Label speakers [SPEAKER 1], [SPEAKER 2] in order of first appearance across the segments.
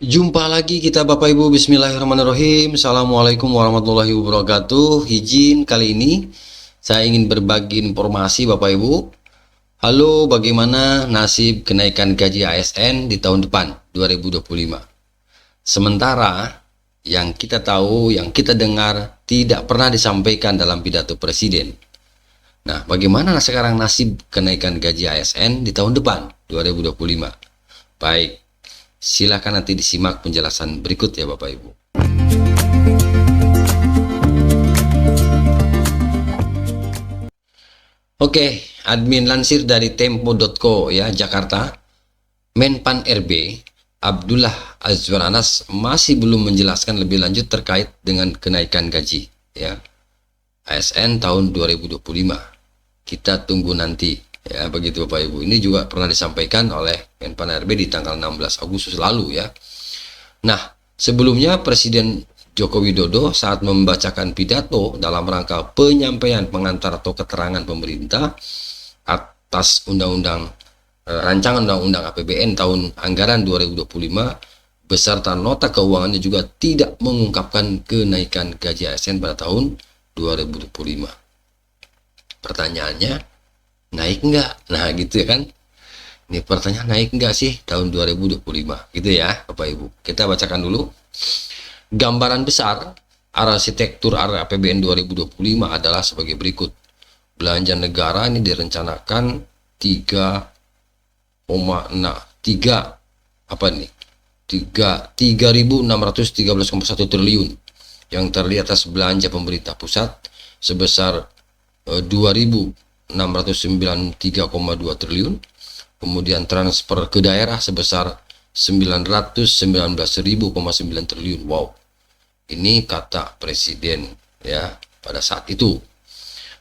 [SPEAKER 1] Jumpa lagi kita Bapak Ibu, Bismillahirrahmanirrahim. Assalamualaikum warahmatullahi wabarakatuh. Izin kali ini saya ingin berbagi informasi Bapak Ibu. Halo, bagaimana nasib kenaikan gaji ASN di tahun depan 2025? Sementara yang kita tahu, yang kita dengar tidak pernah disampaikan dalam pidato Presiden. Nah, bagaimana sekarang nasib kenaikan gaji ASN di tahun depan 2025? Baik, silakan nanti disimak penjelasan berikut ya Bapak Ibu. Oke, admin lansir dari tempo.co ya Jakarta, Menpan RB Abdullah Azwar Anas masih belum menjelaskan lebih lanjut terkait dengan kenaikan gaji ya ASN tahun 2025. Kita tunggu nanti ya, begitu Bapak Ibu. Ini juga pernah disampaikan oleh Menpan RB di tanggal 16 Agustus lalu ya. Nah, sebelumnya Presiden Joko Widodo saat membacakan pidato dalam rangka penyampaian pengantar atau keterangan pemerintah atas rancangan undang-undang APBN tahun anggaran 2025 beserta nota keuangannya juga tidak mengungkapkan kenaikan gaji ASN pada tahun 2025. Pertanyaannya, naik enggak? Nah gitu ya kan. Ini pertanyaan, naik enggak sih tahun 2025? Gitu ya Bapak Ibu. Kita bacakan dulu. Gambaran besar arsitektur APBN 2025 adalah sebagai berikut. Belanja negara ini direncanakan 3,6 3.613,1 triliun yang terdiri atas belanja pemerintah pusat sebesar 2.693,2 triliun, kemudian transfer ke daerah sebesar 919.9 triliun. Wow, ini kata Presiden ya pada saat itu.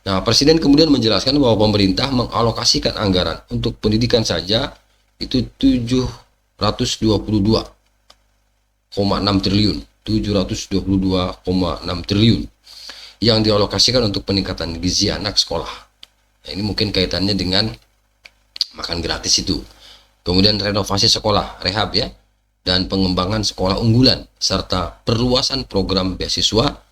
[SPEAKER 1] Nah, Presiden kemudian menjelaskan bahwa pemerintah mengalokasikan anggaran untuk pendidikan saja itu 722,6 triliun, 722,6 triliun yang dialokasikan untuk peningkatan gizi anak sekolah. Nah, ini mungkin kaitannya dengan makan gratis itu. Kemudian renovasi sekolah, rehab ya, dan pengembangan sekolah unggulan, serta perluasan program beasiswa,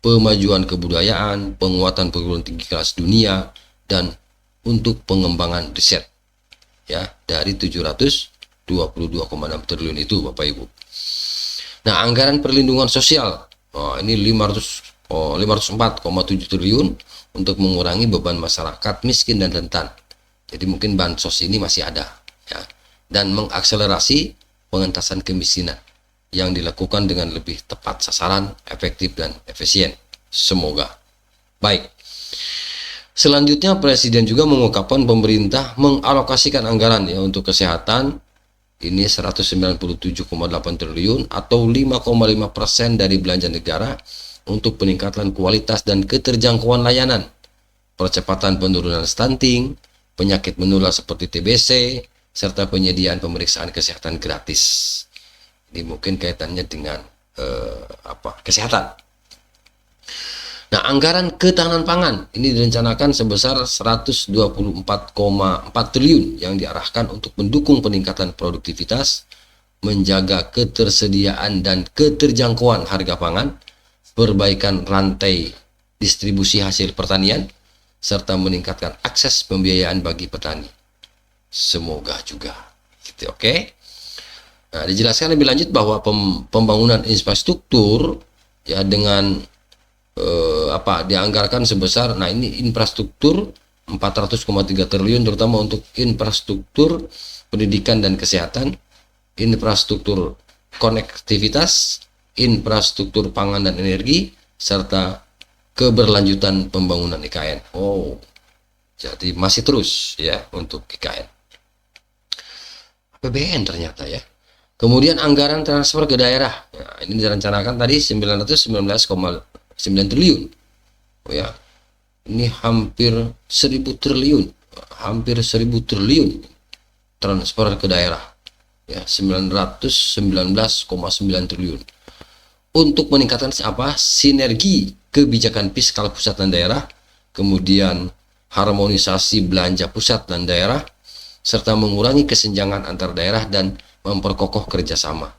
[SPEAKER 1] pemajuan kebudayaan, penguatan perguruan tinggi kelas dunia, dan untuk pengembangan riset ya dari 722,6 triliun itu Bapak Ibu. Nah, anggaran perlindungan sosial ini 504,7 triliun untuk mengurangi beban masyarakat miskin dan rentan. Jadi mungkin bansos ini masih ada ya, dan mengakselerasi pengentasan kemiskinan yang dilakukan dengan lebih tepat sasaran, efektif dan efisien. Semoga. Baik. Selanjutnya Presiden juga mengungkapkan pemerintah mengalokasikan anggaran ya untuk kesehatan ini 197,8 triliun atau 5,5% dari belanja negara untuk peningkatan kualitas dan keterjangkauan layanan, percepatan penurunan stunting, penyakit menular seperti TBC, serta penyediaan pemeriksaan kesehatan gratis. Ini mungkin kaitannya dengan kesehatan. Nah, anggaran ketahanan pangan ini direncanakan sebesar 124,4 triliun yang diarahkan untuk mendukung peningkatan produktivitas, menjaga ketersediaan dan keterjangkauan harga pangan, perbaikan rantai distribusi hasil pertanian, serta meningkatkan akses pembiayaan bagi petani. Semoga juga gitu, oke. Nah, dijelaskan lebih lanjut bahwa pembangunan infrastruktur ya dengan dianggarkan sebesar, nah ini infrastruktur 400,3 triliun terutama untuk infrastruktur pendidikan dan kesehatan, infrastruktur konektivitas, infrastruktur pangan dan energi, serta keberlanjutan pembangunan IKN. Oh, jadi masih terus ya untuk IKN. APBN ternyata ya. Kemudian anggaran transfer ke daerah. Nah, ini direncanakan tadi 919,9 triliun. Oh ya. Ini hampir 1.000 triliun. Hampir 1.000 triliun transfer ke daerah. Ya, 919,9 triliun. Untuk meningkatkan sinergi kebijakan fiskal pusat dan daerah, kemudian harmonisasi belanja pusat dan daerah, serta mengurangi kesenjangan antar daerah dan memperkokoh kerjasama.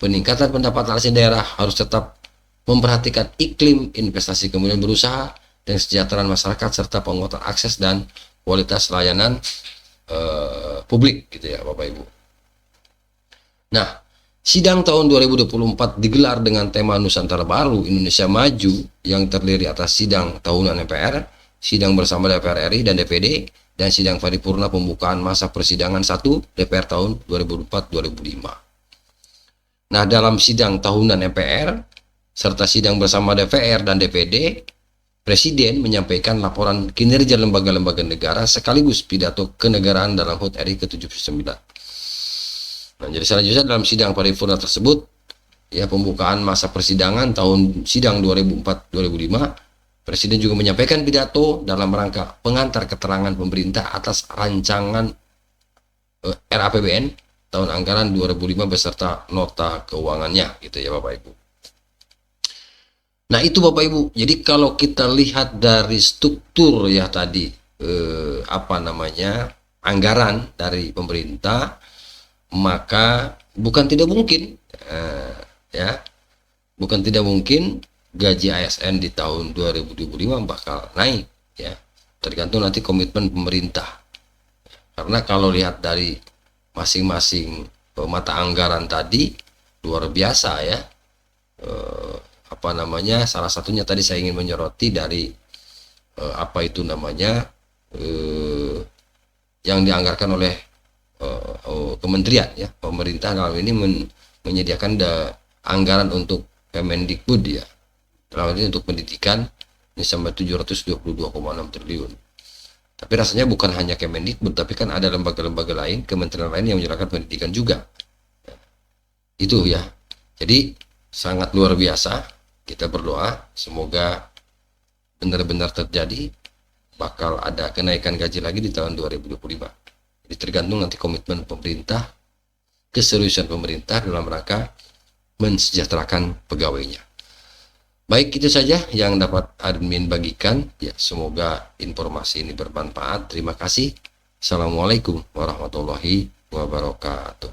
[SPEAKER 1] peningkatan pendapatan asli daerah harus tetap memperhatikan iklim investasi, kemudian berusaha dan kesejahteraan masyarakat serta penguatan akses dan kualitas layanan publik gitu ya Bapak Ibu. Nah, sidang tahun 2024 digelar dengan tema Nusantara Baru Indonesia Maju yang terdiri atas sidang tahunan MPR, sidang bersama DPR RI dan DPD, dan sidang paripurna pembukaan masa persidangan 1 DPR tahun 2004-2005. Nah, dalam sidang tahunan MPR serta sidang bersama DPR dan DPD, Presiden menyampaikan laporan kinerja lembaga-lembaga negara sekaligus pidato kenegaraan dalam HUT RI ke-79. Nah, jadi selanjutnya dalam sidang paripurna tersebut, ya pembukaan masa persidangan tahun sidang 2004-2005, Presiden juga menyampaikan pidato dalam rangka pengantar keterangan pemerintah atas rancangan RAPBN tahun anggaran 2005 beserta nota keuangannya, gitu ya Bapak Ibu. Nah itu Bapak Ibu, jadi kalau kita lihat dari struktur ya tadi anggaran dari pemerintah, maka bukan tidak mungkin bukan tidak mungkin gaji ASN di tahun 2025 bakal naik ya, tergantung nanti komitmen pemerintah. Karena kalau lihat dari masing-masing mata anggaran tadi luar biasa ya. Salah satunya tadi saya ingin menyoroti dari yang dianggarkan oleh kementerian ya, pemerintah dalam ini menyediakan anggaran untuk Kemendikbud ya, dalam ini untuk pendidikan ini sampai 722,6 triliun. Tapi rasanya bukan hanya Kemendikbud, tapi kan ada lembaga-lembaga lain, kementerian lain yang menyerahkan pendidikan juga. Itu ya. Jadi sangat luar biasa. Kita berdoa semoga benar-benar terjadi, bakal ada kenaikan gaji lagi di tahun 2025. Jadi tergantung nanti komitmen pemerintah, keseriusan pemerintah dalam rangka mensejahterakan pegawainya. Baik, itu saja yang dapat admin bagikan. Ya, semoga informasi ini bermanfaat. Terima kasih. Assalamualaikum warahmatullahi wabarakatuh.